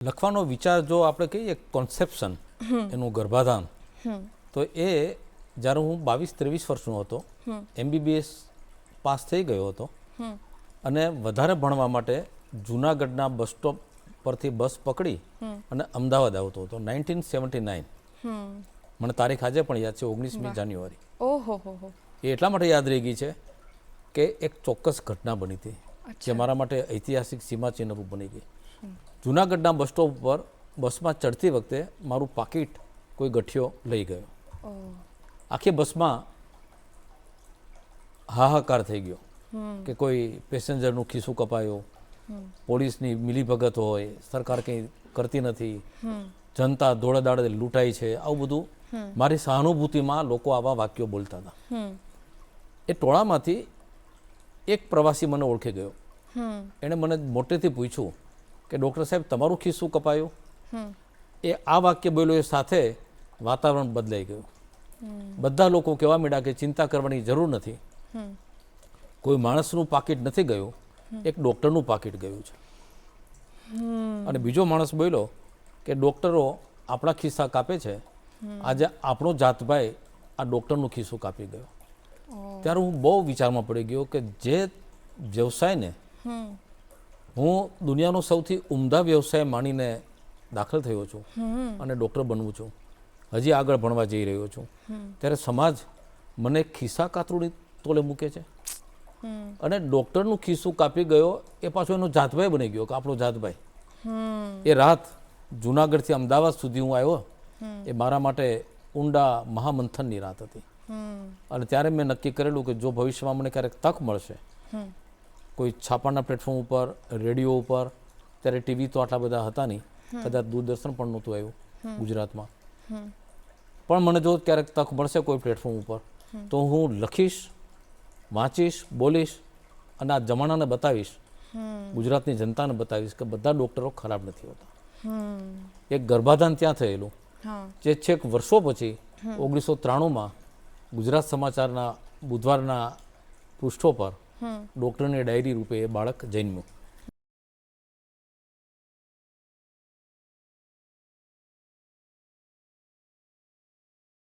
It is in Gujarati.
લખવાનો વિચાર જો આપણે કહીએ કોન્સેપ્શન એનું ગર્ભાધાન તો એ જ્યારે હું 22-23 વર્ષનો હતો MBBS પાસ થઈ ગયો હતો અને વધારે ભણવા માટે જૂનાગઢના બસ સ્ટોપ પરથી બસ પકડી અને અમદાવાદ આવતો હતો 1979 મને તારીખ આજે પણ યાદ છે 19મી જાન્યુઆરી. ઓહો એ એટલા માટે યાદ રહી ગઈ છે કે એક ચોક્કસ ઘટના બની હતી જે મારા માટે ઐતિહાસિક સીમાચિહ્નરૂપ બની ગઈ. જૂનાગઢના બસ સ્ટોપ પર બસમાં ચડતી વખતે મારું પાકીટ કોઈ ગઠિયો લઈ ગયો. આખી બસમાં હાહાકાર થઈ ગયો કે કોઈ પેસેન્જરનું ખિસ્સું કપાયો, પોલીસની મિલીભગત હોય, સરકાર કંઈ કરતી નથી, જનતા દોડે લૂંટાઈ છે, આવું બધું મારી સહાનુભૂતિમાં લોકો આવા વાક્યો બોલતા હતા. એ ટોળામાંથી એક પ્રવાસી મને ઓળખી ગયો. એણે મને મોટેથી પૂછ્યું કે ડૉક્ટર સાહેબ તમારું ખિસ્સું કપાયું? એ આ વાક્ય બોલ્યો એ સાથે વાતાવરણ બદલાઈ ગયું. બધા લોકો કહેવા માંડ્યા કે ચિંતા કરવાની જરૂર નથી, કોઈ માણસનું પાકીટ નથી ગયું, એક ડૉક્ટરનું પાકીટ ગયું છે. અને બીજો માણસ બોલ્યો કે ડૉક્ટરો આપણા ખિસ્સા કાપે છે, આજે આપણો જાતભાઈ આ ડૉક્ટરનું ખિસ્સું કાપી ગયો. ત્યારે હું બહુ વિચારમાં પડી ગયો કે જે વ્યવસાયને હું દુનિયાનો સૌથી ઉમદા વ્યવસાય માનીને દાખલ થયો છું અને ડૉક્ટર બનવું છું, હજી આગળ ભણવા જઈ રહ્યો છું, ત્યારે સમાજ મને ખિસ્સા કાતરુની તોલે મૂકે છે. અને ડૉક્ટરનું ખિસ્સું કાપી ગયો એ પાછો એનો જાતભાઈ બની ગયો કે આપણો જાતભાઈ. એ રાત જૂનાગઢથી અમદાવાદ સુધી હું આવ્યો એ મારા માટે ઊંડા મહામંથનની રાત હતી. અને ત્યારે મેં નક્કી કરેલું કે જો ભવિષ્યમાં મને ક્યારેક તક મળશે, કોઈ છાપાના પ્લેટફોર્મ ઉપર, રેડિયો ઉપર, ત્યારે ટીવી તો આટલા બધા હતા નહીં, કદાચ દૂરદર્શન પણ નહોતું આવ્યું ગુજરાતમાં, પણ મને જો ક્યારેક તક મળશે કોઈ પ્લેટફોર્મ ઉપર તો હું લખીશ, વાંચીશ, બોલીશ અને આ જમાનાને બતાવીશ, ગુજરાતની જનતાને બતાવીશ કે બધા ડૉક્ટરો ખરાબ નથી હોતા. એક ગર્ભાધાન ત્યાં થયેલું જે છેક વર્ષો પછી 1993માં ગુજરાત સમાચારના બુધવારના પૃષ્ઠો પર ડૉક્ટરની ડાયરી રૂપે એ બાળક જન્મ્યું.